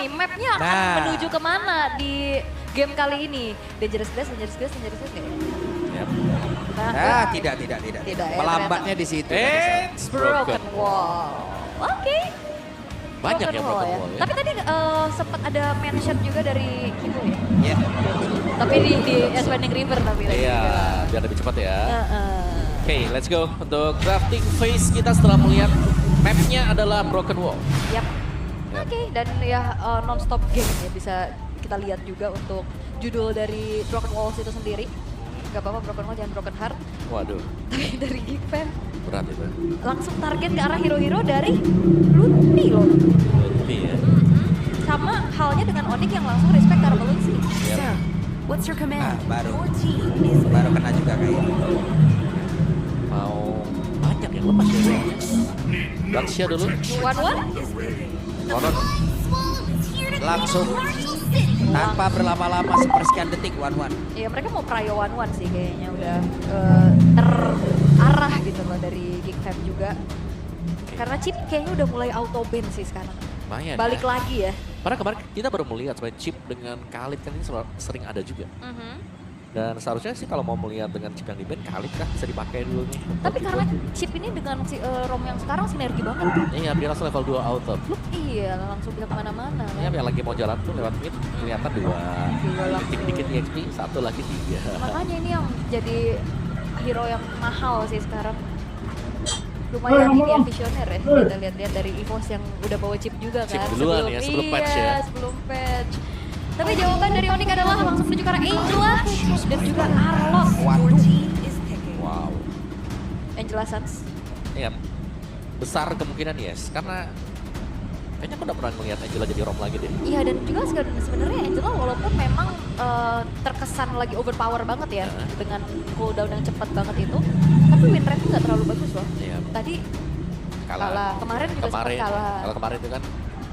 nih mapnya akan menuju kemana di game kali ini. Dangerous Grace nggak ya? Yep. Tidak ya, Melambatnya di situ. It's Broken Wall. Oke. Banyak ya broken ya. wall ya. Tapi tadi sempat ada mention juga dari Kibo ya. Iya. Tapi di Ascending River tapi tadi. Iya, biar lebih cepat ya. Heeh. Oke, let's go. Untuk drafting phase kita setelah melihat mapnya adalah Broken Wall. Yap. Yap. Oke, dan ya non-stop game ya bisa kita lihat juga untuk judul dari Broken Walls itu sendiri. Gak apa-apa Broken Wall, jangan Broken Heart. Waduh, Tapi dari Geek Fan berat itu. langsung target ke arah hero-hero dari Lunti loh. Lebih ya. Sama halnya dengan Onyx yang langsung respect ke arah Lunti. Yep. What's your Nah, command? baru kena juga kayaknya. Mau banyak yang lepas ya. Daxia dulu. One-one? Konon. Langsung tanpa berlama-lama sepersekian detik 1-1. Iya mereka mau prio one-one sih kayaknya udah terarah gitu loh dari Geek Fam juga. Karena chip kayaknya udah mulai auto ban sih sekarang. Lumayan Balik ya. lagi ya. Padahal kemarin kita baru melihat sebenarnya chip dengan Khalid kan ini sering ada juga. Dan seharusnya sih kalau mau melihat dengan chip yang di ban, Khalid kan bisa dipakai dulu nih. Tapi karena chip ini dengan si ROM yang sekarang sinergi banget. Iya, dia langsung level 2 auto. Plup. Iya langsung bisa kemana-mana. Ya, yang lagi mau jalan tuh lewat mid, kelihatan 2. langsung. Dikit-dikit EXP, satu lagi 3. Makanya ini yang jadi hero yang mahal sih sekarang. Lumayan ini ya visioner ya. Kita lihat-lihat dari EVOS yang udah bawa chip juga kan. Chip duluan ya, sebelum patch ya. Sebelum patch. Tapi jawaban dari Onyx adalah langsung menuju ke arah Angela dan juga Arlos. Wow. Angela Sans. Iya, besar kemungkinan yes, karena kayaknya aku udah pernah melihat Angela jadi rom lagi deh. Iya dan juga sebenarnya Angela walaupun memang terkesan lagi overpower banget ya dengan cooldown yang cepat banget itu, tapi win rate nggak terlalu bagus loh. Iya. Tadi kalah. Kemarin juga sempat kalah. Kalau kemarin itu kan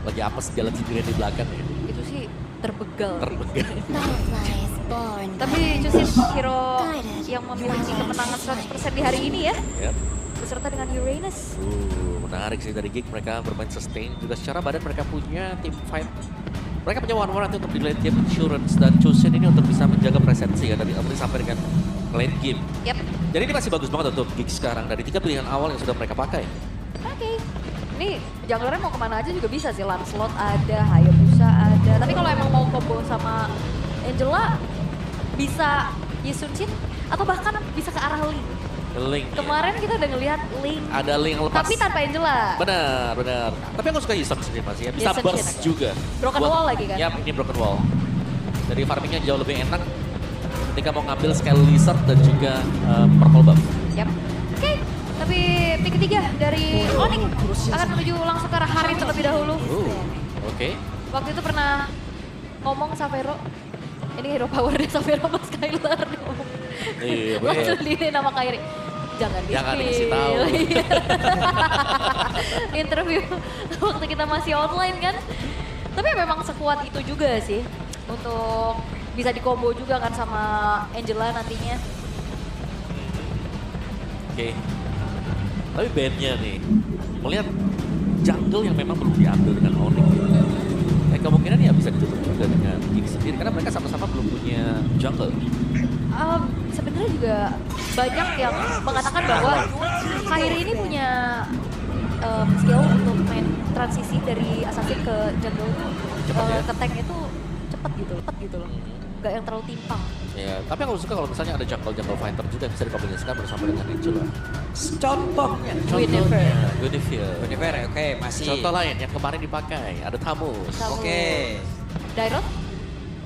lagi apes jalan sendirian di belakang ya. Itu sih terbegal. Tapi Chusis hero yang memiliki kemenangan 100% di hari ini ya, Yep. beserta dengan Uranus. Menarik sih dari Geek, mereka bermain sustain. Juga secara badan mereka punya team fight. Mereka punya one-one nanti untuk di late game Insurance dan Chusin ini untuk bisa menjaga presensi ya dari early sampai dengan late game. Yap. Jadi ini masih bagus banget untuk Geek sekarang dari 3 pilihan awal yang sudah mereka pakai. Oke. Ini junglernya mau kemana aja juga bisa sih. Lancelot ada, Hayabusa ada. Tapi kalau emang mau combo sama Angela, bisa Yisun Shin atau bahkan bisa ke arah Link. Link. Kemarin kita udah ngelihat Link. Ada Link yang lepas. Tapi tanpa Angela. Benar. Tapi aku suka Yisun sendiri masih ya. Bisa Yisun burst Shin. juga. Broken wall lagi kan? Yap, ini broken wall. Dari farmingnya jauh lebih enak ketika mau ngambil Sky Lizard dan juga Purple Buff. Yap. Oke. Tapi pick ketiga dari Onyx akan menuju langsung ke arah Harin terlebih dahulu. Oke. Waktu itu pernah ngomong Savero. Ini hero power dari Savero sama Skylar. Iya, betul. Langsung di nama Kairi. Jangan dikasih tahu. Interview waktu kita masih online kan. Tapi memang sekuat itu juga sih. Untuk bisa dikombo juga kan sama Angela nantinya. Oke. Tapi bandnya nih, melihat jungle yang memang belum diambil dengan Onyx. Kemungkinan ya bisa ditutup juga dengan Geek sendiri karena mereka sama-sama belum punya jungle. Sebenarnya juga banyak yang mengatakan bahwa Kairi ini punya skill untuk main transisi dari assassin ke jungle Cepet ya? ke tank itu cepet gitu loh. Gak yang terlalu timpang. Ya, tapi aku suka kalau misalnya ada jungle fighter juga yang bisa dikombinasikan bersama dengan Angela. Contohnya. Guinevere, oke, masih. Contoh lain yang kemarin dipakai, ada Tamus. Oke. Dairot?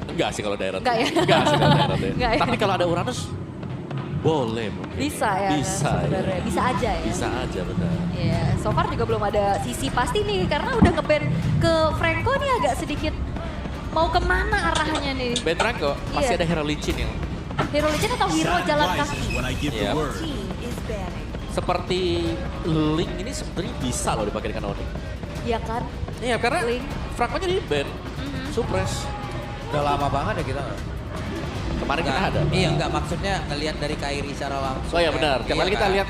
Enggak sih kalau Dairot. Enggak ya? Enggak sih kalau Dairot ya. Enggak ya? Tapi kalau ada Uranus, boleh mungkin. Bisa ya Bisa kan, sebenarnya. ya. Bisa aja ya. Bisa aja benar. Iya, so far juga belum ada sisi pasti nih karena udah nge-ban ke Franco nih agak sedikit mau kemana arahnya nih. Ben Ranko, pasti Iya. ada Hero Licin yang Hero Legend atau hero jalan kaki? Iya. Seperti Link ini sebenarnya bisa loh dipakai dengan Onyx. Iya kan? Iya, karena Link. fragmennya di ban, suppress. Udah lama banget ya kita. Kemarin kita ada. Iya, enggak maksudnya ngelihat dari Kairi secara langsung. Oh iya kan. benar. Kemarin Iya kita kan? lihat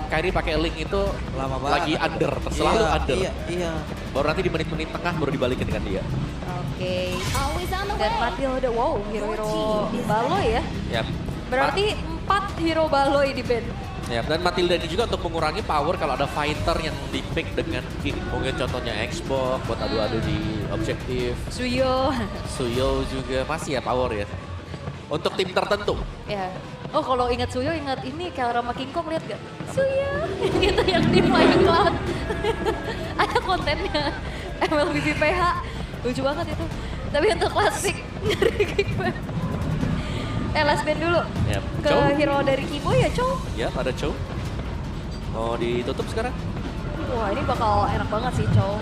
Kyrie pakai link itu Lama banget. lagi under, selalu under. Iya. Baru nanti di menit-menit tengah baru dibalikin dengan dia. Oke. Dan Matilda, wow, hero-hero Baloy ya. Ya. Berarti 4 hero Baloy di band. Ya, dan Matilda ini juga untuk mengurangi power kalau ada fighter yang di pick dengan kick. Mungkin contohnya Xbox buat adu-adu di objektif. Suyo. Suyo juga pasti ya power ya. Untuk tim tertentu. Ya. Oh kalau ingat Suyo ingat ini kalau sama King Kong lihat gak? Suyo. Gitu yang di Flying Cloud. Ada kontennya. MLBBPH. Lucu banget itu. Tapi untuk klasik dari Kickback. Last band dulu. Ya. Ke Chow. hero dari Kibo ya Chow. Ya, ada Chow. Mau ditutup sekarang? Wah ini bakal enak banget sih Chow.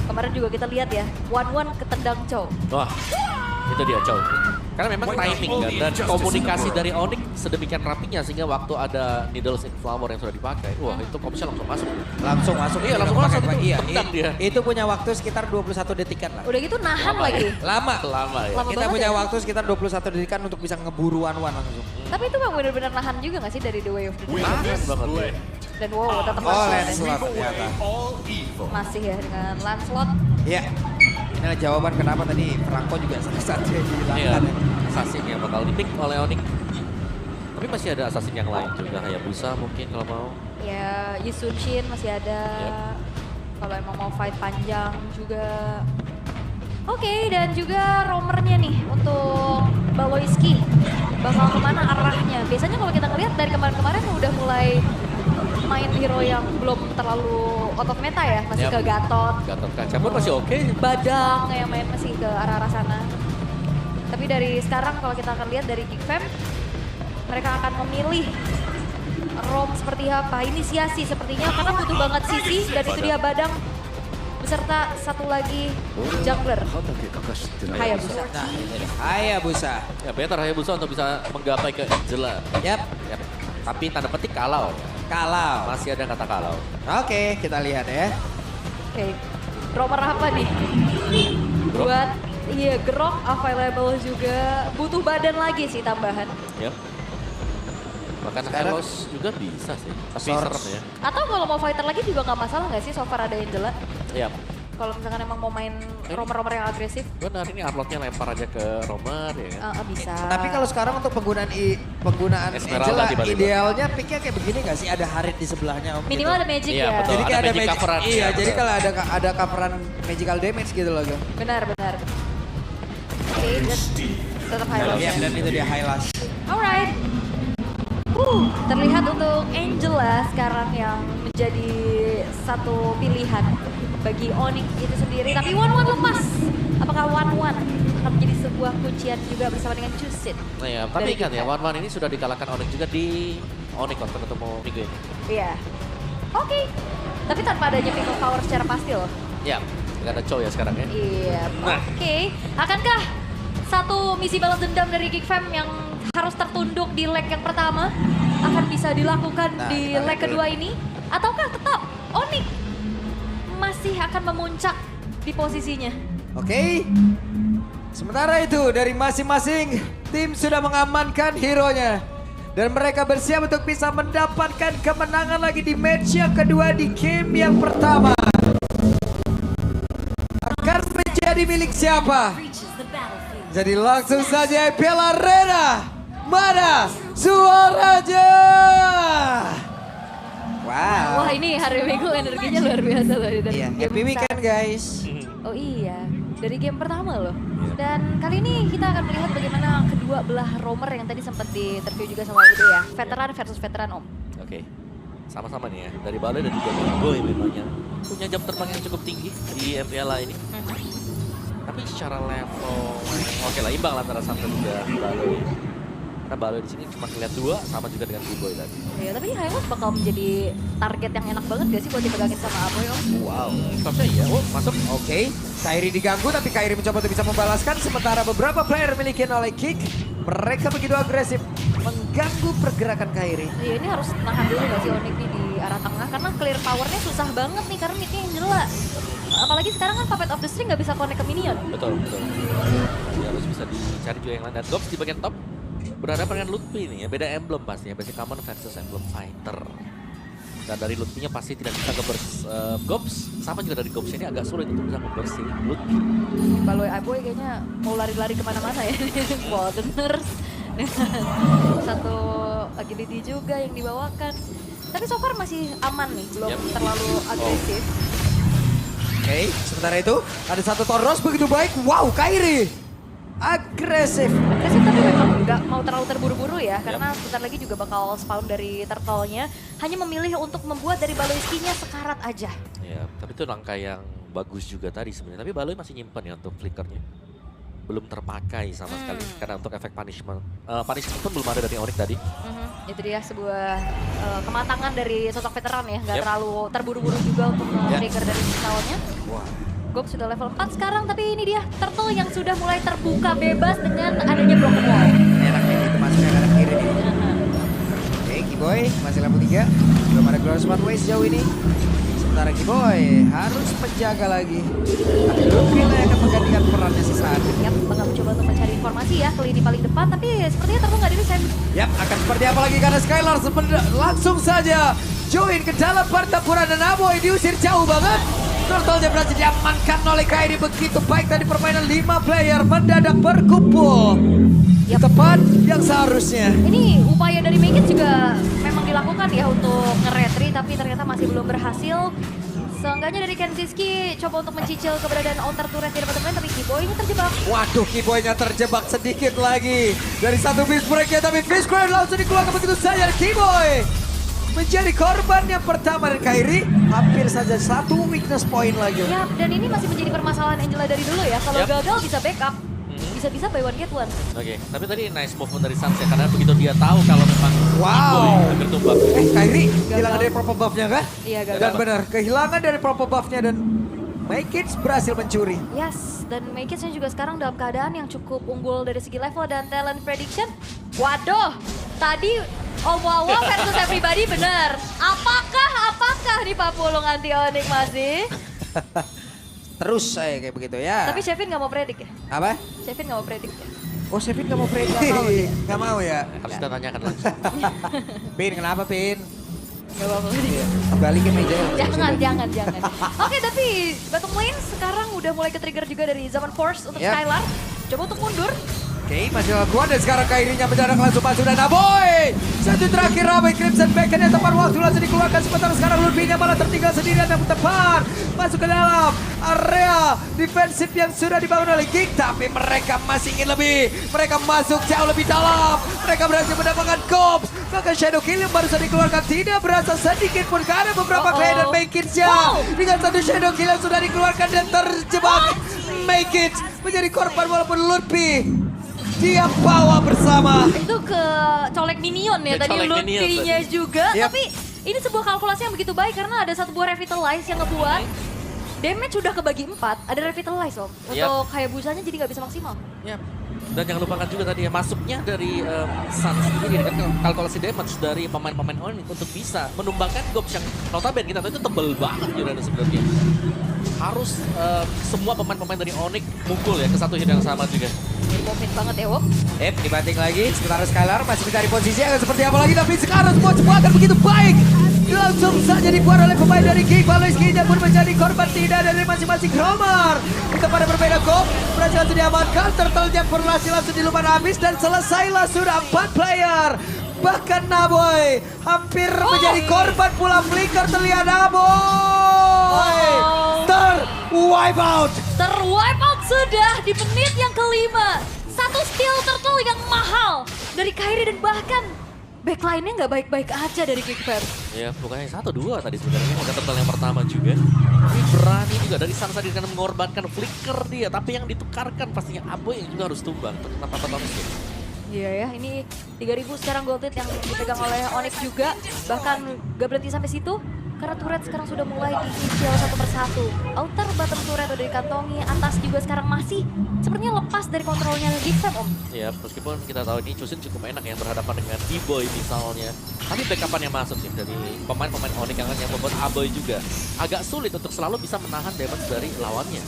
Kemarin juga kita lihat ya, 1-1 ketendang Chow. Wah, itu dia Chow. Karena memang timing kan, dan komunikasi dari Onyx sedemikian rapinya sehingga waktu ada Needles in Flower yang sudah dipakai, wah itu komsnya langsung masuk. Langsung masuk. Iya, langsung masuk. Iya, Tendang dia. itu punya waktu sekitar 21 detikan lah. Udah gitu nahan Lama lagi. ya? Lama. Lama ya. Lama Kita banget punya ya. waktu sekitar 21 detikan untuk bisa ngeburu one langsung. Tapi itu memang benar-benar nahan juga gak sih dari The Way of the Dead? Nahan banget ya. Dan wow tetap Oh, masuk ya. Lancelot ternyata. Masih ya dengan Lancelot. Iya. Inilah jawaban kenapa tadi Franco juga salah satu yang Iya, dihilangkan. assassin yang bakal di-pick oleh Onyx. Tapi masih ada assassin yang lain juga, Hayabusa mungkin kalau mau. Ya Yisunshin masih ada. Yep. Kalau emang mau fight panjang juga. Oke, dan juga romernya nih untuk Baloyski. Bakal kemana arahnya? Biasanya kalau kita ngeliat dari kemarin-kemarin udah mulai main hero yang belum terlalu out of meta ya. Masih Yep. ke Gatot, Gatot Kaca pun masih oke. Badang yang main masih ke arah-arah sana. Tapi dari sekarang kalau kita akan lihat dari Geek Fam, mereka akan memilih Rom seperti apa, inisiasi sepertinya karena butuh banget Sisi dan itu dia Badang beserta satu lagi jungler Hayabusa. Nah, ini dia. Hayabusa. Ya better Hayabusa untuk bisa menggapai ke Angela. Yap, Ya. Tapi tanda petik kalau. kalau. Masih ada kata kalau. Oke, kita lihat ya. Oke, romer apa nih? Grok. Buat iya Grok available juga, butuh badan lagi sih tambahan. Ya. Bahkan Sekarang- Elos juga bisa sih. Tapi Source. serem ya. Atau kalau mau fighter lagi juga nggak masalah nggak sih so far ada Angela? Ya. Kalau misalkan emang mau main romer-romer yang agresif, Benar, ini uploadnya lempar aja ke Romer ya kan. bisa. Tapi kalau sekarang untuk penggunaan Esmeralda Angela, tiba-tiba. idealnya picknya kayak begini nggak sih? Ada Harit di sebelahnya Om. Minimal gitu. ada magic Iya, ya. betul. Jadi kayak Ada ada magic magic coveran. Iya, Iya, jadi betul. kalau ada coveran magical damage gitu loh. Gem. Benar. Oke, dan tetap highlight. Iya, dan itu dia Hylas. Alright. Terlihat untuk Angela sekarang yang menjadi satu pilihan bagi Onyx itu sendiri. Tapi One lepas. Apakah One akan menjadi sebuah kuncian juga bersama dengan Chusit? Nah ya, tapi Dari ingat ya, kita. One ini sudah dikalahkan Onyx juga di Onyx waktu ketemu minggu ini. Iya. Oke. Tapi tanpa adanya Pickle Power secara pasti loh. Ya, nggak ada Chow ya sekarang ya. Iya. Nah. Oke. Akankah satu misi balas dendam dari Geek Fam yang harus tertunduk di leg yang pertama akan bisa dilakukan Nah, di kita leg lihat kedua ini? Ataukah tetap Onyx masih akan memuncak di posisinya? Oke. Sementara itu dari masing-masing tim sudah mengamankan hero-nya. Dan mereka bersiap untuk bisa mendapatkan kemenangan lagi di match yang kedua di game yang pertama. Akan menjadi milik siapa? Jadi langsung saja Piala Arena. Mana suaranya? Wow. Wah ini hari Minggu energinya luar biasa loh. Dari Iya, game happy weekend guys. Oh iya, dari game pertama loh. Dan kali ini kita akan melihat bagaimana kedua belah romer yang tadi sempat di-interview juga sama Udo ya. Veteran versus veteran Om. Oke, sama-sama nih ya. Dari Baloi dan juga Boy memang yang punya jam terbang yang cukup tinggi di MPLA ini. Tapi secara level, oke lah imbang lah antara Samsung dan Baloi. Karena Baloi di sini cuma ngeliat 2, sama juga dengan Boy tadi. Iya, tapi Highlight bakal menjadi target yang enak banget gak sih buat dipegangin sama Aboy Om? Wow. Harusnya iya, oh masuk. Oke, Kairi diganggu tapi Kairi mencoba untuk bisa membalaskan sementara beberapa player dimiliki oleh Kick. Mereka begitu agresif mengganggu pergerakan Kairi. Iya ini harus nahan dulu gak sih Onyx nih di arah tengah karena clear powernya susah banget nih karena midnya yang jelas. Apalagi sekarang kan Puppet of the String gak bisa connect ke minion. Betul, betul. Jadi harus bisa dicari juga yang lain. Dan Gops di bagian top. berhadapan dengan Lutfi nih ya, beda emblem pastinya, Basic Common versus Emblem Fighter. Dan dari Lutfinya pasti tidak bisa nge-burst Gobs, sama juga dari Gobs ini agak sulit untuk bisa nge-burst si Lutfi. Baloy Aboy kayaknya mau lari-lari kemana-mana ya. Wilderners dengan satu agility juga yang dibawakan. Tapi so far masih aman nih, belum terlalu agresif. Oke, sementara itu ada satu Toros begitu baik. Wow, Kairi agresif. Agresif tapi memang nggak mau terlalu terburu-buru ya, karena sebentar lagi juga bakal spawn dari turtle-nya. Hanya memilih untuk membuat dari Baloy skill-nya sekarat aja. Ya, tapi itu langkah yang bagus juga tadi sebenarnya. Tapi Baloy masih nyimpen ya untuk flickernya. Belum terpakai sama sekali karena untuk efek punishment. Punishment pun belum ada dari Onyx tadi. Itu dia sebuah kematangan dari sosok veteran ya, nggak terlalu terburu-buru juga untuk trigger dari misalnya. Wah. Gob sudah level 4 sekarang, tapi ini dia turtle yang sudah mulai terbuka bebas dengan adanya broken wall. Enak nih itu masuknya ke arah kiri nih. Oke, Kiboy masih level 3. Belum ada Glorious Pathway sejauh ini. Sementara Kiboy harus menjaga lagi. Tapi Lutfi lah yang akan menggantikan perannya sesaat. Yap, bakal mencoba untuk mencari informasi ya ke lini paling depan, tapi sepertinya turtle nggak dirisan. Yap, akan seperti apa lagi karena Skylar langsung saja join ke dalam pertempuran dan Aboy diusir jauh banget. Turtle-nya berhasil diamankan oleh Kairi begitu baik tadi permainan 5 player mendadak berkumpul. Di tempat yang seharusnya. Ini upaya dari Make It juga memang dilakukan ya untuk nge-retry, tapi ternyata masih belum berhasil. Seenggaknya dari Kenziski coba untuk mencicil keberadaan outer turret di depan teman, tapi Kiboy ini terjebak. Waduh, Kiboy-nya terjebak sedikit lagi. Dari satu fist break-nya, tapi fist break langsung dikeluarkan begitu saja. Kiboy menjadi korban yang pertama dan Kairi hampir saja satu weakness point lagi. Ya, dan ini masih menjadi permasalahan Angela dari dulu ya. Kalau gagal bisa backup, bisa-bisa buy one get one. Oke, tapi tadi nice movement dari Sans ya, karena begitu dia tahu kalau memang Kiboy hampir tumbang. Kairi kehilangan dari proper buff-nya kah? Iya, gagal. Dan benar, kehilangan dari proper buff-nya dan Make It berhasil mencuri. Yes, dan Make It juga sekarang dalam keadaan yang cukup unggul dari segi level dan talent prediction. Waduh, tadi Om Wawa versus everybody bener. Apakah nih Pak Pulung anti Onyx masih? Terus saya kayak begitu ya. Tapi Shevin nggak mau predik ya? Apa? Shevin nggak mau predik ya? Oh, Sevin gak mau predik. Nggak mau dia. Gak mau ya? Harus kita tanyakan langsung. Pin, kenapa Pin? Nggak mau dia. Kembali ke meja. Jangan. Oke, tapi bottom lane sekarang udah mulai ke-trigger juga dari Zaman Force untuk Skylar. Coba untuk mundur. Oke, masih kuat dan sekarang Kairinya mendadak langsung masuk dan Aboy. Satu terakhir Aboy Crimson Beacon yang tepat waktu langsung dikeluarkan sementara sekarang Lutfinya malah tertinggal sendirian dan tepat masuk ke dalam area defensif yang sudah dibangun oleh Geek, tapi mereka masih ingin lebih. Mereka masuk jauh lebih dalam. Mereka berhasil mendapatkan Gobs. Maka Shadow Kill yang baru saja dikeluarkan tidak berasa sedikit pun karena beberapa Clay dan Make It-nya. Dengan satu Shadow Kill yang sudah dikeluarkan dan terjebak. Make It menjadi korban walaupun Lutfi dia bawa bersama. Itu ke colek minion ya, tadi Lutfi-nya juga. Tapi ini sebuah kalkulasi yang begitu baik karena ada satu buah Revitalize yang ngebuat damage sudah kebagi 4, ada Revitalize Om. Untuk Hayabusanya jadi nggak bisa maksimal. Dan jangan lupakan juga tadi ya, masuknya dari Sans sendiri dengan kalkulasi damage dari pemain-pemain Onyx untuk bisa menumbangkan Gobs yang notabene kita tahu itu tebel banget Yurana sebenarnya. Harus semua pemain-pemain dari Onyx mukul ya ke satu hit yang sama juga. Komit banget ya Wop. Dibanting lagi, sementara Skylar masih mencari posisi akan seperti apa lagi, tapi sekarang semua akan begitu baik. Langsung saja dibuat oleh pemain dari Geek, Baloy skill-nya pun menjadi korban tidak dari masing-masing Romar. Kita pada berbeda Gob, berhasil langsung diamankan, Turtle-nya berhasil langsung dilupakan habis dan selesailah sudah 4 player. Bahkan Naboy hampir menjadi korban pula flicker terlihat Naboy. Wipe out sudah di menit yang kelima. Satu steal turtle yang mahal dari Kairi dan bahkan backline-nya nggak baik-baik aja dari Kickfam. Ya, bukannya 1-2 tadi sebenarnya, ada turtle yang pertama juga. Tapi berani juga dari Sansa dengan mengorbankan flicker dia, tapi yang ditukarkan pastinya Aboy yang juga harus tumbang. Kenapa Thompson? Iya ya, ini 3000 sekarang gold lead yang dipegang oleh Onyx juga. Bahkan gak berhenti sampai situ. Karena turret sekarang sudah mulai dicicil satu persatu. Outer bottom turret udah dikantongi, atas juga sekarang masih sepertinya lepas dari kontrolnya Geekfam Om. Ya, meskipun kita tahu ini Chusin cukup enak yang berhadapan dengan B-Boy misalnya. Tapi backupan yang masuk sih dari pemain-pemain Onyx yang membuat Aboy juga agak sulit untuk selalu bisa menahan damage dari lawannya.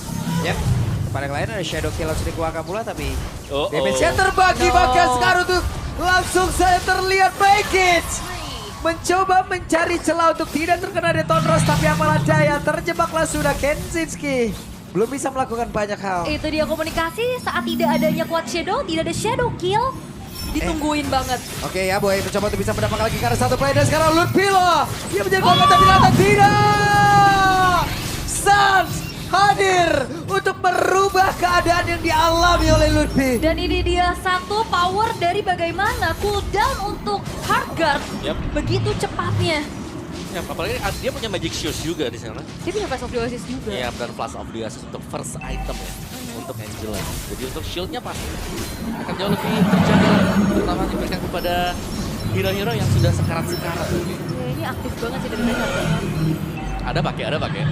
Pada yang lain ada Shadow Kill harus dikeluarkan pula, tapi damage-nya terbagi bahkan sekarang untuk Langsung saya terlihat Baggage mencoba mencari celah untuk tidak terkena Detonros, tapi apalah daya terjebaklah sudah Kensinski. Belum bisa melakukan banyak hal. Itu dia komunikasi saat tidak adanya Quad Shadow, tidak ada Shadow Kill. Ditungguin banget. Oke ya boy, mencoba untuk bisa mendapatkan lagi karena satu player dan sekarang Lord Pilo. Dia menjadi korban tapi ternyata tidak. Sans hadir untuk merubah keadaan yang dialami oleh Lutfi. Dan ini dia satu power dari bagaimana cooldown untuk Hardguard begitu cepatnya. Ya, apalagi dia punya magic shoes juga di sana. Dia punya Flash of the Oasis juga. Iya, dan Flash of the Oasis untuk first item ya. Untuk Angela. Jadi untuk shieldnya pasti akan jauh lebih terjaga. Terutama diberikan kepada hero-hero yang sudah sekarat-sekarat. Ya, ini aktif banget sih dari mereka. Ada pakai.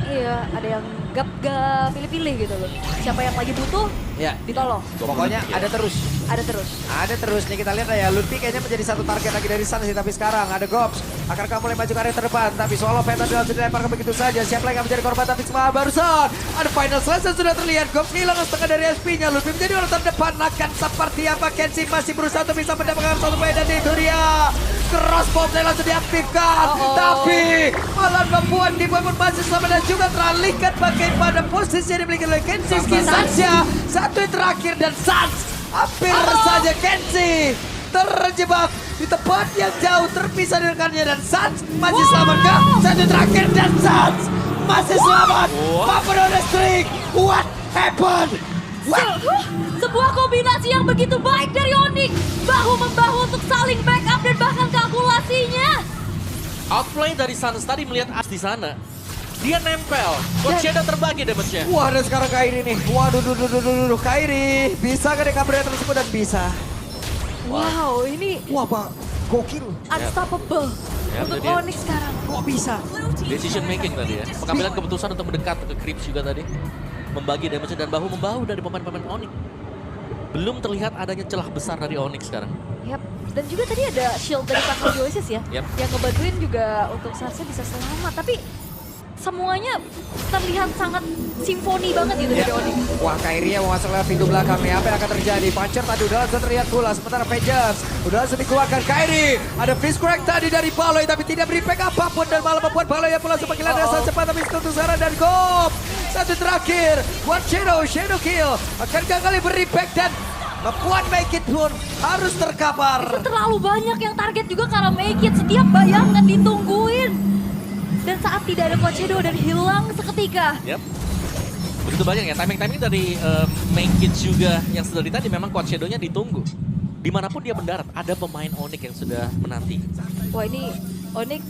Iya, ada yang gak pilih-pilih gitu loh. Siapa yang lagi butuh, Ya, ditolong. pokoknya ada terus. Ada terus. Ada terus nih kita lihat ya, Lutfi kayaknya menjadi satu target lagi dari Sans sih, tapi sekarang ada Gops. Akankah mulai maju ke area terdepan, tapi Swallow Phantom langsung dilemparkan begitu saja. Siapa lagi yang menjadi korban, tapi semua barusan. Ada final slash yang sudah terlihat, Gops kehilangan setengah dari SP-nya. Lutfi menjadi orang terdepan, akan seperti apa? Kenshi masih berusaha untuk bisa mendapatkan satu poin dan itu dia. Crossbow langsung diaktifkan, tapi malah membuat di pun masih selamat dan juga teralihkan bagaimana posisi yang dimiliki oleh Kenshi saja. Satu yang terakhir dan Sans hampir saja Kenshi terjebak di tempat yang jauh terpisah dari rekannya dan Sans masih selamat kah? Satu terakhir dan Sans masih selamat. Maupun on the streak, what happened? Sebuah kombinasi yang begitu baik dari Onyx. Bahu-membahu untuk saling backup dan bahkan kalkulasinya. Outplay dari Sans tadi melihat As di sana. Dia nempel. Shadow terbagi damage-nya. Wah, dan sekarang Kairi nih. Waduh, Kairi. Bisa ke recovery tersebut dan bisa. Wow, ini Wah, Pak. Gokil. unstoppable Ya, untuk itu dia. Onyx sekarang. Kok bisa? Decision making tadi ya. Pengambilan keputusan untuk mendekat ke Creeps juga tadi. Membagi damage dan bahu-membahu dari pemain-pemain Onyx. Belum terlihat adanya celah besar dari Onyx sekarang. Yap. Dan juga tadi ada shield dari Flash of the Oasis ya. Yap. Yang ngebantuin juga untuk Sarsnya bisa selamat. Tapi semuanya terlihat sangat simfoni banget gitu dari Onyx. Wah, Kairi yang mau masuk lewat pintu belakang nih. Apa yang akan terjadi? Puncher tadi udah langsung terlihat pula. Sementara Pages udah langsung dikeluarkan. Kairi. Ada freeze crack tadi dari Baloy. Tapi tidak beri impact apapun. Dan malah membuat Baloy yang pulang sepanggilan rasa cepat. Tapi itu Sarah dan Gop. Satu terakhir. Buat Shadow Kill. Akankah kali beri impact dan membuat Make It pun harus terkapar. Itu terlalu banyak yang target juga karena Make It. Setiap bayangan ditungguin. Dan saat tidak ada Quad Shadow dan hilang seketika. Yap. Begitu banyak ya, timing-timing dari Make It juga yang sedari tadi memang Quad Shadow-nya ditunggu. Dimanapun dia mendarat, ada pemain Onyx yang sudah menanti. Wah, ini Onyx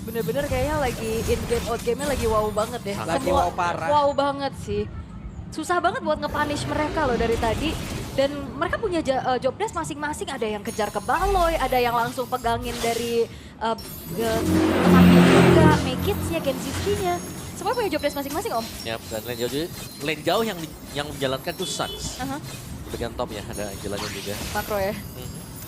bener-bener kayaknya lagi in-game, out-game-nya lagi wow banget ya. Lagi wow parah. Wow banget sih. Susah banget buat nge-punish mereka loh dari tadi. Dan mereka punya job desk masing-masing. Ada yang kejar ke Baloy, ada yang langsung pegangin dari tengahnya juga. Make It-nya, Kenziski-nya. Semua punya job desk masing-masing, Om. Yap, dan lane jauh yang menjalankan itu Sans. Aha. Bagian top ya, ada Angelanya juga. Makro ya.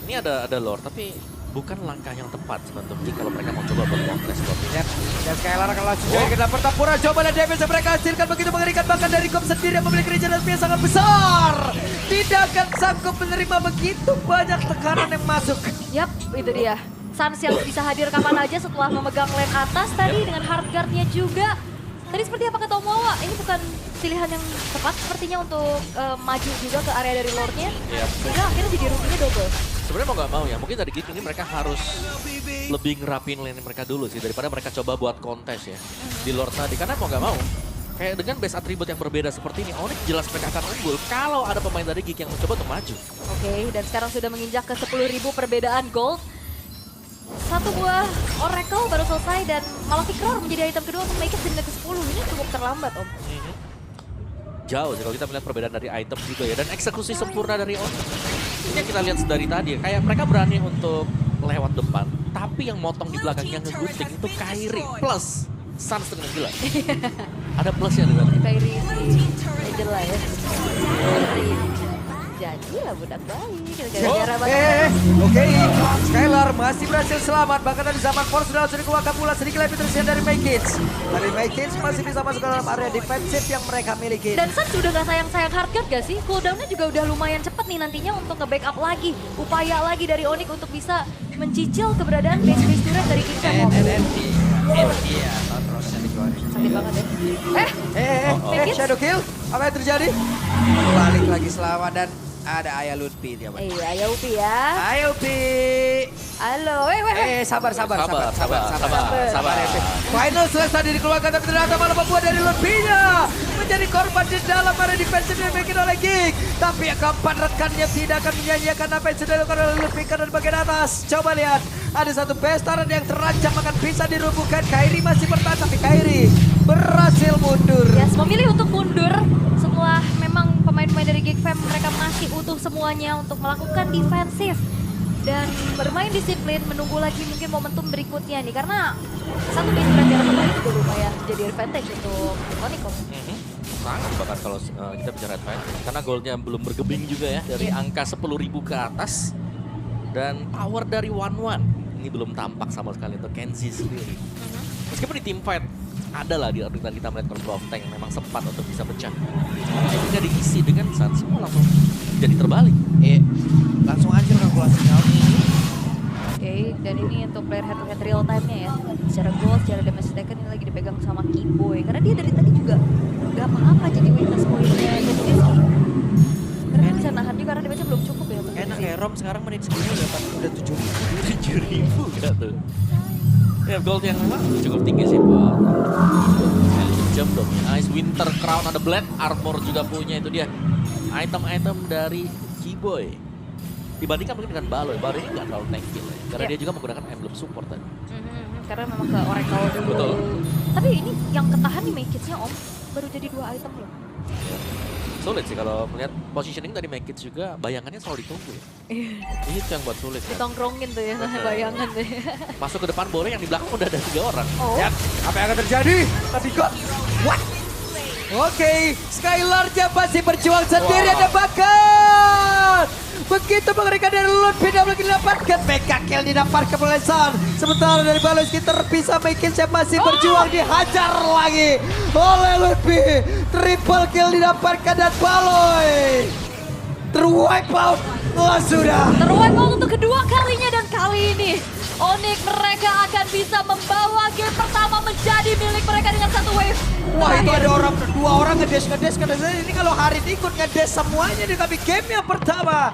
Ini ada lore, tapi bukan langkah yang tepat sebenarnya kalau mereka mau coba berkontes. Yap. Dan Skylar akan langsung jadi ke dalam pertempuran. Coba dan damage yang mereka hasilkan begitu mengerikan. Bahkan dari Gop sendiri yang memiliki regenerasi yang sangat besar. Tidak akan sanggup menerima begitu banyak tekanan yang masuk. Yap, itu dia. Sans yang bisa hadir kapan aja setelah memegang lane atas tadi dengan hardguard-nya juga. Tadi seperti apa kata Om Wawa, ini bukan pilihan yang tepat sepertinya untuk maju juga ke area dari lore-nya. Yap. Sehingga akhirnya jadi ruginya double. Sebenarnya mau nggak mau ya, mungkin dari gitu ini mereka harus lebih ngerapin lane mereka dulu sih daripada mereka coba buat kontes ya di lore tadi. Karena mau nggak mau, kayak dengan base atribut yang berbeda seperti ini, Onyx jelas mereka akan unggul kalau ada pemain dari Geek yang mencoba untuk maju. Oke, dan sekarang sudah menginjak ke 10.000 perbedaan gold. Satu buah Oracle baru selesai dan malah Victor menjadi item kedua untuk Make It di menit ke-10. Ini cukup terlambat, Om. Jauh sih kalau kita melihat perbedaan dari item juga ya. Dan eksekusi sempurna dari Onyx. Ini yang kita lihat dari tadi ya. Kayak mereka berani untuk lewat depan. Tapi yang motong di belakangnya ngegunting itu Kairi plus Sans dengan gila. Ada plusnya di sana. Kairi Angela ya. Jadilah budak bayi. Gara-gara banget. Oke, Skylar masih berhasil selamat. Bahkan dari zaman Force sudah langsung dikeluarkan pula sedikit lebih tersiar dari Mykids. Dari Mykids masih bisa masuk ke dalam area defensif yang mereka miliki. Dan Suns sudah gak sayang-sayang hardcore gak sih? Cooldownnya juga udah lumayan cepet nih nantinya untuk nge-backup lagi. Upaya lagi dari Onyx untuk bisa mencicil keberadaan base-base turret dari Kingston. Iya, terusnya dikeluarin. Sakit banget ya. Mykids? Shadow kill? Apa yang terjadi? Balik lagi selamat dan ada Ayah Lutfi dia. Iya, ayo Upi ya. Ayo Pi. Halo, Sabar. Sabar. Final selesai tadi dikeluarkan tapi ternyata malah membuat dari Lutfinya menjadi korban di dalam area defensif yang dibikin oleh Gig. Tapi yang keempat rekannya tidak akan menyanyiakan apa yang sudah dilakukan oleh Lutfi karena di bagian atas. Coba lihat, ada satu base turret yang terancam akan bisa dirubuhkan. Kairi masih bertahan tapi Kairi berhasil mundur. Yes, memilih untuk mundur setelah memang pemain-pemain dari Geek Fam mereka masih utuh semuanya untuk melakukan defensif dan bermain disiplin, menunggu lagi mungkin momentum berikutnya nih karena satu base jarak kembali juga lumayan jadi advantage untuk Onyx. Sangat bahkan kalau kita bicara advantage karena golnya belum bergebing juga ya dari angka 10.000 ke atas dan power dari 1-1 ini belum tampak sama sekali untuk Kenzie sendiri. Meskipun di team fight ada lah di artikel kita melihat control of tank yang memang sempat untuk bisa pecah. Tapi ketika diisi dengan Suns semua langsung jadi terbalik. Langsung anjir kalkulasinya. Oke, dan ini untuk player head to head real time-nya ya. Secara goal, secara damage taken ini lagi dipegang sama Keyboy. Karena dia dari tadi juga gak apa-apa jadi weakness point-nya Rizky. Karena dia bisa nahan juga karena damage-nya belum cukup ya. Enak ya, Rom sekarang menit segini udah 7.000 gak tuh? Ya gold yang memang cukup tinggi sih buat jam domnya Ice, Winter Crown, ada Black Armor juga punya itu dia. Item-item dari Keyboy. Dibandingkan mungkin dengan Baloy ini nggak terlalu tank kill ya. Karena dia juga menggunakan emblem support tadi. Karena memang ke Oracle dulu. Betul. Tapi ini yang ketahan nih Mykids-nya Om, baru jadi 2 item loh. Sulit sih kalau melihat positioning tadi Mykids juga bayangannya selalu ditunggu ya. Itu yang buat sulit kan. Ditongkrongin tuh ya, bayangan tuh ya. Masuk ke depan boleh yang di belakang udah ada 3 orang. Oh. Ya, apa yang akan terjadi? Tadi kok, what? Oke, Skylar masih berjuang sendiri, ada bakat. Begitu mengerikan dari Lutfi dan lagi didapatkan. Mega kill didapatkan oleh Sun. Sementara dari Baloy terpisah, Mykids yang masih berjuang dihajar lagi oleh Lutfi. Triple kill didapatkan dan Baloy terwipe out. Oh, sudah. Terwipe out untuk kedua kalinya dan kali ini Onyx mereka akan bisa membawa game pertama menjadi milik mereka dengan satu wave. Wah, itu ada dua orang ngedes karena ini kalau Harit ikut ngedes semuanya di game yang pertama.